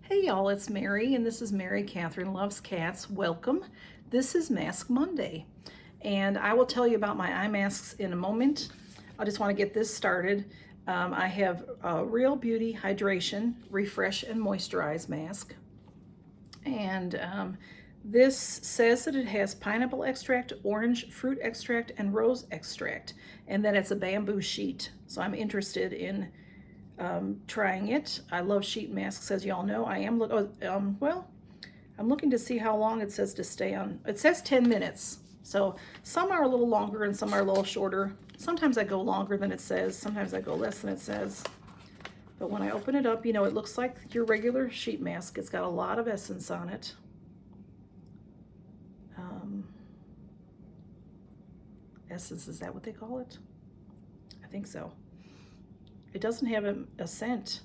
Hey y'all, it's Mary, and this is Mary Catherine Loves Cats. Welcome. This is Mask Monday, and I will tell you about my eye masks in a moment. I just want to get this started. I have a Real Beauty Hydration, Refresh, and Moisturize mask, and this says that it has pineapple extract, orange fruit extract, and rose extract, and that it's a bamboo sheet. So I'm interested in trying it. I love sheet masks, as y'all know. I am I'm looking to see how long it says to stay on. It says 10 minutes. So some are a little longer and some are a little shorter. Sometimes I go longer than it says. Sometimes I go less than it says. But when I open it up, you know, it looks like your regular sheet mask. It's got a lot of essence on it. Essence, is that what they call it? I think so. It doesn't have a scent.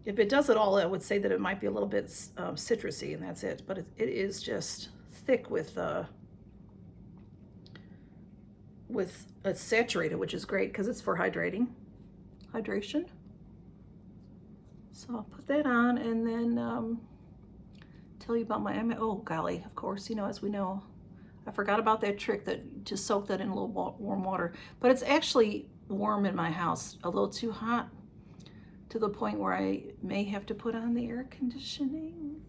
If it does at all, I would say that it might be a little bit citrusy, and that's it. But it is just thick with it's saturated, which is great because it's for hydration. So I'll put that on and then tell you about my, oh golly, of course, you know, as we know, I forgot about that trick that to soak that in a little warm water. But it's actually warm in my house, a little too hot, to the point where I may have to put on the air conditioning.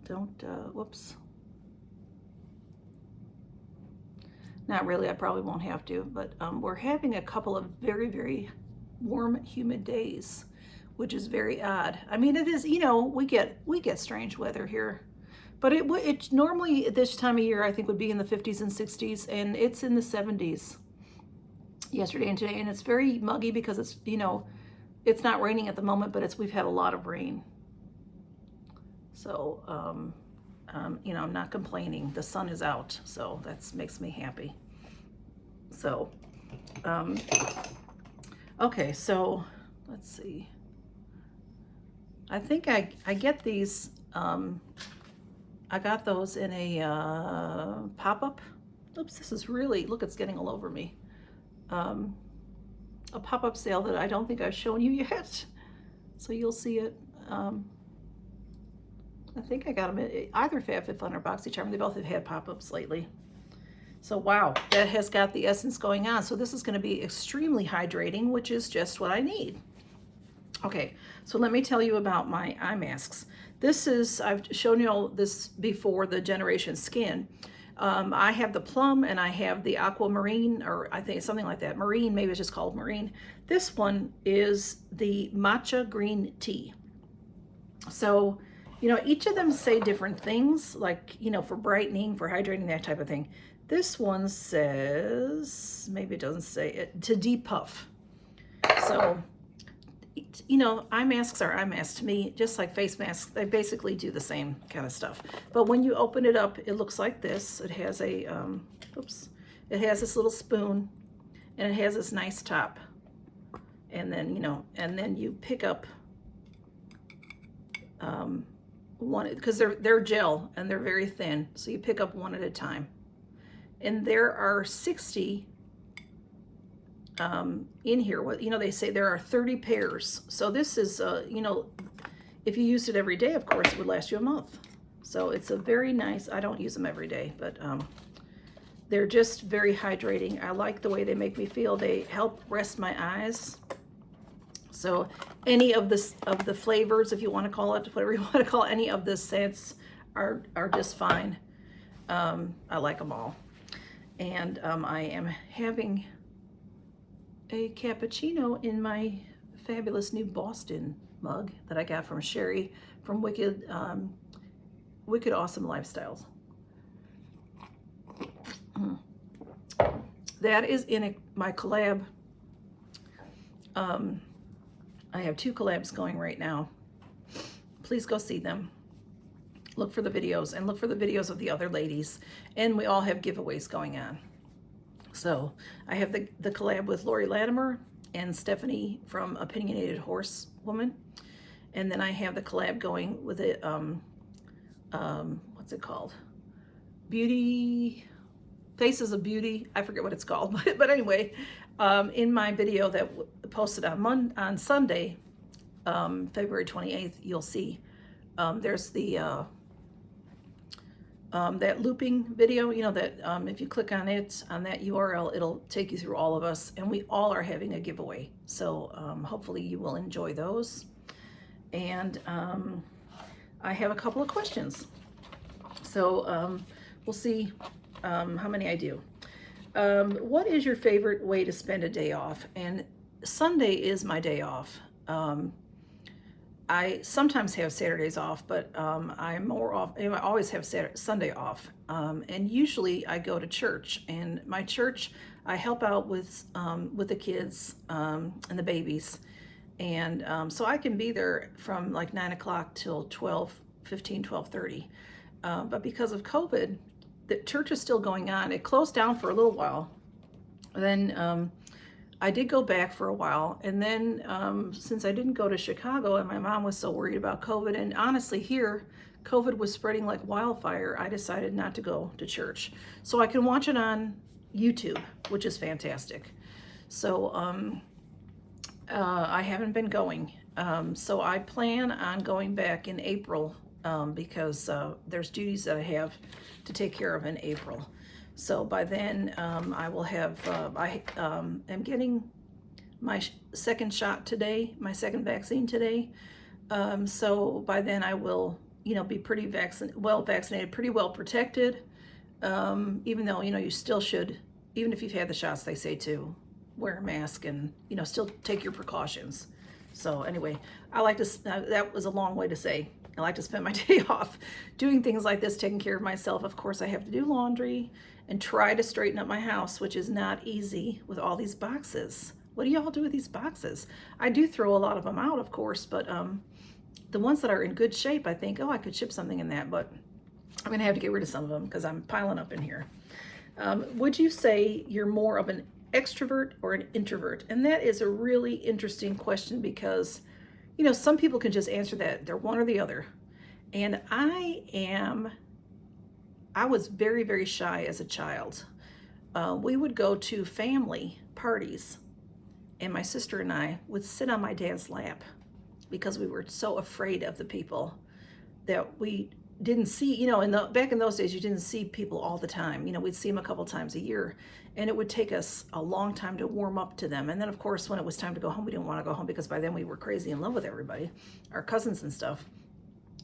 Don't, whoops. Not really, I probably won't have to, but we're having a couple of very, very warm, humid days, which is very odd. I mean, it is, you know, we get strange weather here. But it normally at this time of year, I think, would be in the 50s and 60s, and it's in the 70s yesterday and today, and it's very muggy because it's, you know, it's not raining at the moment, but we've had a lot of rain. So, you know, I'm not complaining. The sun is out, so that makes me happy. So, okay, so let's see. I think I get these. I got those in a pop-up. Oops, this is really, look, it's getting all over me. A pop-up sale that I don't think I've shown you yet. So you'll see it. I think I got them at either FabFitFun or BoxyCharm. They both have had pop-ups lately. So wow, that has got the essence going on. So this is going to be extremely hydrating, which is just what I need. Okay, so let me tell you about my eye masks. This is, I've shown you all this before, the Generation Skin. I have the plum and I have the aquamarine, or I think something like that. Marine, maybe it's just called marine. This one is the matcha green tea. So, you know, each of them say different things, like, you know, for brightening, for hydrating, that type of thing. This one says, maybe it doesn't say it, to depuff. So, you know, eye masks are eye masks to me, just like face masks. They basically do the same kind of stuff. But when you open it up, it looks like this. It has a, it has this little spoon, and it has this nice top. And then, you know, and then you pick up one, because they're gel and they're very thin. So you pick up one at a time. And there are 60 in here. What, you know, they say there are 30 pairs. So this is, you know, if you used it every day, of course, it would last you a month. So it's a very nice, I don't use them every day, but they're just very hydrating. I like the way they make me feel. They help rest my eyes. So any of the flavors, if you want to call it, whatever you want to call it, any of the scents are just fine. I like them all. And I am having a cappuccino in my fabulous new Boston mug that I got from Sherry from Wicked Awesome Lifestyles. That is in my collab. I have 2 collabs going right now. Please go see them. Look for the videos, and look for the videos of the other ladies. And we all have giveaways going on. So I have the collab with Lori Latimer and Stephanie from Opinionated Horse Woman. And then I have the collab going with it, what's it called? Faces of Beauty. I forget what it's called, but anyway, in my video that posted on Sunday, February 28th, you'll see there's the that looping video, you know, that if you click on it, on that URL, it'll take you through all of us, and we all are having a giveaway. So hopefully you will enjoy those. And I have a couple of questions. So we'll see how many I do. What is your favorite way to spend a day off? And Sunday is my day off. I sometimes have Saturdays off, but I'm more off. I always have Sunday off, and usually I go to church. And my church, I help out with the kids and the babies, and so I can be there from like 9 o'clock till 12:15, 12:30. But because of COVID, the church is still going on. It closed down for a little while. Then I did go back for a while, and then since I didn't go to Chicago and my mom was so worried about COVID, and honestly here, COVID was spreading like wildfire, I decided not to go to church. So I can watch it on YouTube, which is fantastic. So I haven't been going. So I plan on going back in April because there's duties that I have to take care of in April. So by then I will have, I am getting my second shot today, my second vaccine today. So by then I will, you know, be pretty well vaccinated, pretty well protected. Even though, you know, you still should, even if you've had the shots, they say to wear a mask and, you know, still take your precautions. So anyway, I like to, that was a long way to say, I like to spend my day off doing things like this, taking care of myself. Of course, I have to do laundry and try to straighten up my house, which is not easy with all these boxes. What do y'all do with these boxes? I do throw a lot of them out, of course, but the ones that are in good shape, I think, oh, I could ship something in that, but I'm gonna have to get rid of some of them because I'm piling up in here. Would you say you're more of an extrovert or an introvert? And that is a really interesting question because, you know, some people can just answer that. They're one or the other. And I was very, very shy as a child. We would go to family parties and my sister and I would sit on my dad's lap because we were so afraid of the people that we didn't see. You know, back in those days, you didn't see people all the time. You know, we'd see them a couple times a year, and it would take us a long time to warm up to them. And then, of course, when it was time to go home, we didn't want to go home because by then we were crazy in love with everybody, our cousins and stuff.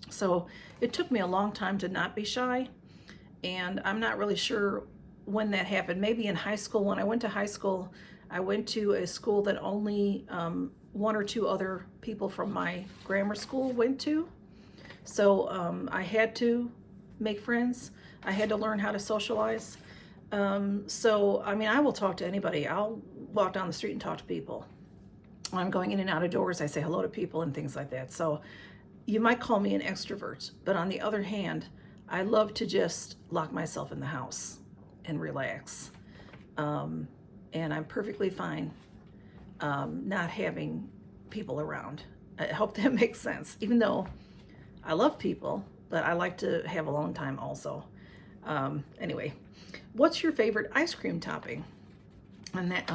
So it took me a long time to not be shy, and I'm not really sure when that happened. Maybe in high school. When I went to high school, I went to a school that only one or two other people from my grammar school went to. So I had to make friends. I had to learn how to socialize. So, I mean, I will talk to anybody. I'll walk down the street and talk to people. When I'm going in and out of doors, I say hello to people and things like that. So you might call me an extrovert, but on the other hand, I love to just lock myself in the house and relax. And I'm perfectly fine not having people around. I hope that makes sense, even though I love people, but I like to have alone time also. Anyway, what's your favorite ice cream topping? And that,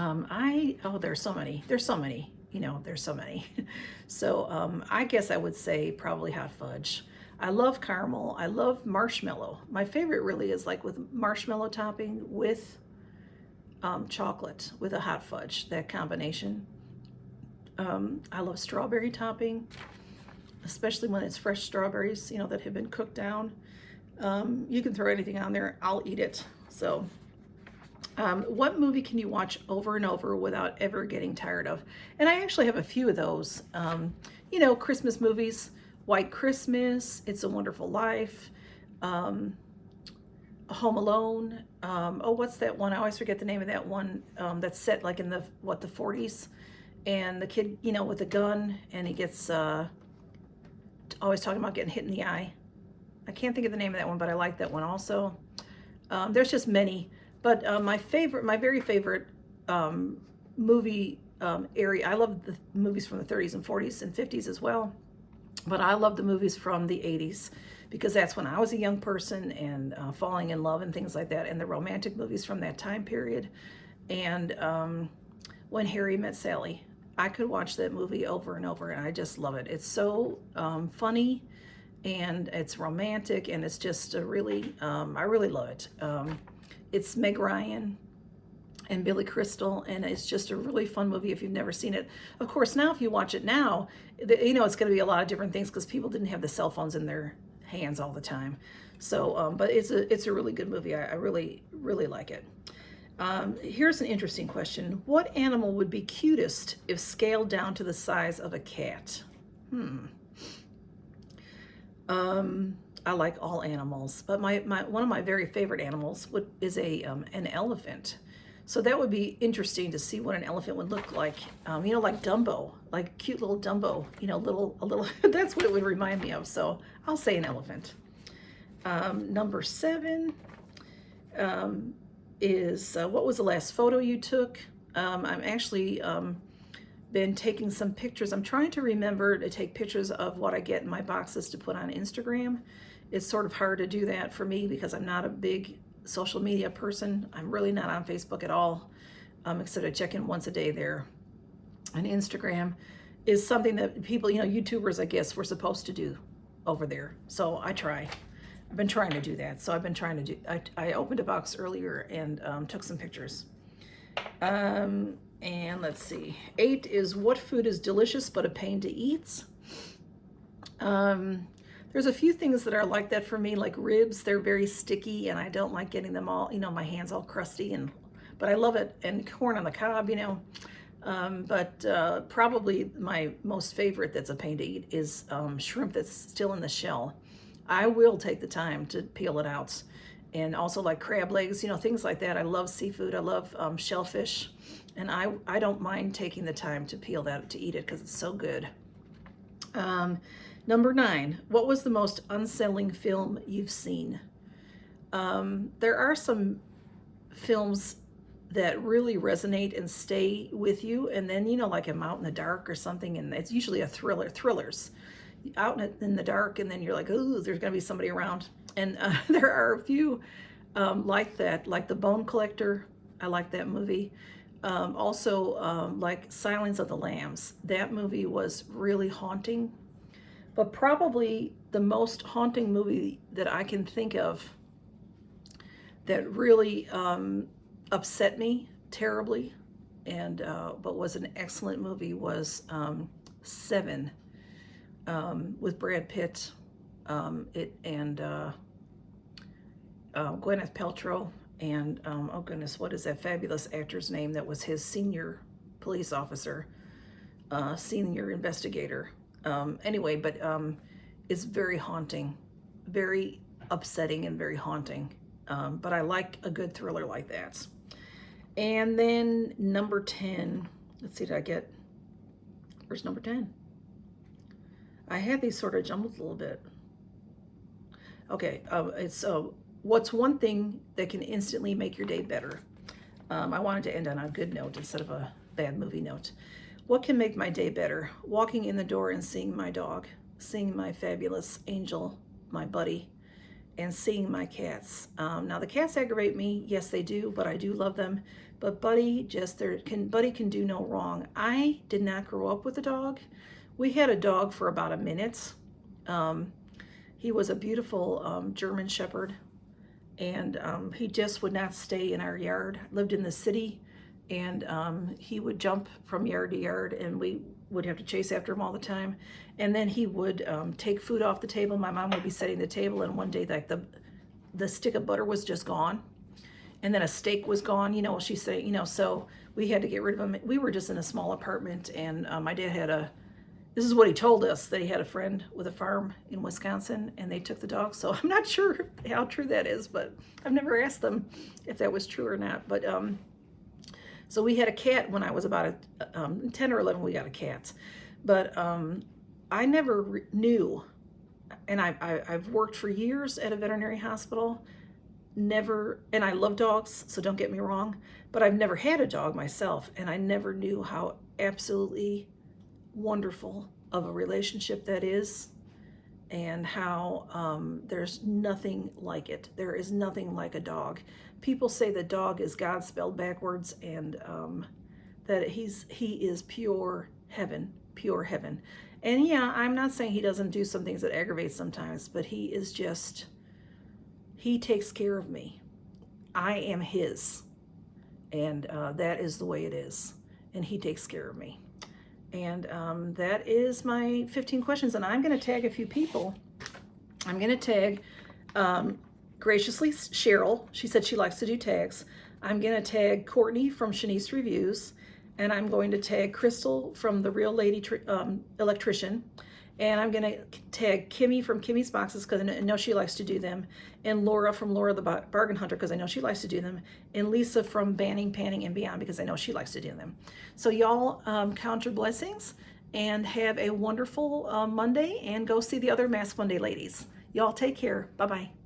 there's so many, you know, there's so many. So I guess I would say probably hot fudge. I love caramel. I love marshmallow. My favorite really is like with marshmallow topping with chocolate with a hot fudge, that combination. I love strawberry topping, especially when it's fresh strawberries, you know, that have been cooked down. You can throw anything on there, I'll eat it. So what movie can you watch over and over without ever getting tired of? And I actually have a few of those. You know, Christmas movies, White Christmas, It's a Wonderful Life, Home Alone. What's that one? I always forget the name of that one that's set like in the 40s. And the kid, you know, with a gun, and he gets always talking about getting hit in the eye. I can't think of the name of that one, but I like that one also. There's just many, but my very favorite movie area, I love the movies from the 30s and 40s and 50s as well, but I love the movies from the 80s because that's when I was a young person and falling in love and things like that, and the romantic movies from that time period. And When Harry Met Sally. I could watch that movie over and over, and I just love it. It's so funny, and it's romantic, and it's just a really, I really love it. It's Meg Ryan and Billy Crystal, and it's just a really fun movie if you've never seen it. Of course, now if you watch it now, you know it's going to be a lot of different things because people didn't have the cell phones in their hands all the time. So, but it's a really good movie. I really, really like it. Here's an interesting question. What animal would be cutest if scaled down to the size of a cat? I like all animals, but one of my very favorite animals is an elephant. So that would be interesting to see what an elephant would look like. You know, like Dumbo, like cute little Dumbo. You know, a little. That's what it would remind me of. So I'll say an elephant. Number 7 is what was the last photo you took? I'm actually been taking some pictures. I'm trying to remember to take pictures of what I get in my boxes to put on Instagram. It's sort of hard to do that for me because I'm not a big social media person. I'm really not on Facebook at all, except I check in once a day there. And Instagram is something that people, you know, YouTubers, I guess, were supposed to do over there. So I've been trying to do that. So I've been trying to do, I opened a box earlier and took some pictures. And let's see, 8 is what food is delicious but a pain to eat? There's a few things that are like that for me, like ribs. They're very sticky and I don't like getting them all, you know, my hands all crusty, but I love it. And corn on the cob, you know. But probably my most favorite that's a pain to eat is shrimp that's still in the shell. I will take the time to peel it out. And also like crab legs, you know, things like that. I love seafood. I love shellfish. And I don't mind taking the time to peel that, to eat it, because it's so good. Number 9, what was the most unsettling film you've seen? There are some films that really resonate and stay with you, and then, you know, like I'm out in the dark or something, and it's usually a thrillers. Out in the dark, and then you're like, ooh, there's gonna be somebody around. And there are a few like that, like The Bone Collector. I like that movie. Also, like Silence of the Lambs. That movie was really haunting. But probably the most haunting movie that I can think of that really upset me terribly, and but was an excellent movie was 7 with Brad Pitt, and Gwyneth Paltrow, and oh goodness, what is that fabulous actor's name that was his senior police officer, senior investigator? Anyway, but it's very haunting, very upsetting and very haunting. But I like a good thriller like that. And then number 10, let's see, where's number 10? I had these sort of jumbled a little bit. Okay, it's what's one thing that can instantly make your day better? I wanted to end on a good note instead of a bad movie note. What can make my day better? Walking in the door and seeing my dog, seeing my fabulous Angel, my buddy, and seeing my cats. Now the cats aggravate me, yes they do, but I do love them. But Buddy can do no wrong. I did not grow up with a dog. We had a dog for about a minute. He was a beautiful German Shepherd, and he just would not stay in our yard. Lived in the city, and he would jump from yard to yard, and we would have to chase after him all the time. And then he would take food off the table. My mom would be setting the table, and one day, like the stick of butter was just gone, and then a steak was gone. You know, she's saying, you know, so we had to get rid of him. We were just in a small apartment, and my dad had this is what he told us, that he had a friend with a farm in Wisconsin, and they took the dog. So I'm not sure how true that is, but I've never asked them if that was true or not. But so we had a cat when I was about 10 or 11, we got a cat. But I never knew, and I've worked for years at a veterinary hospital, and I love dogs, so don't get me wrong, but I've never had a dog myself, and I never knew how absolutely wonderful of a relationship that is, and how there's nothing like it. There is nothing like a dog. People say the dog is God spelled backwards, and that he is pure heaven, pure heaven. And yeah, I'm not saying he doesn't do some things that aggravate sometimes, but he is just, he takes care of me. I am his, and that is the way it is, and he takes care of me. And that is my 15 questions, and I'm going to tag a few people. I'm going to tag graciously Cheryl. She said she likes to do tags. I'm going to tag Courtney from Shanice Reviews, and I'm going to tag Crystal from the RealLady Electrician, and I'm going to tag Kimmy from Kimmy's Boxes because I know she likes to do them, and Laura from Laura the Bargain Hunter because I know she likes to do them, and Lisa from Banning, Panning, and Beyond because I know she likes to do them. So y'all count your blessings and have a wonderful Monday, and go see the other Mask Monday ladies. Y'all take care. Bye-bye.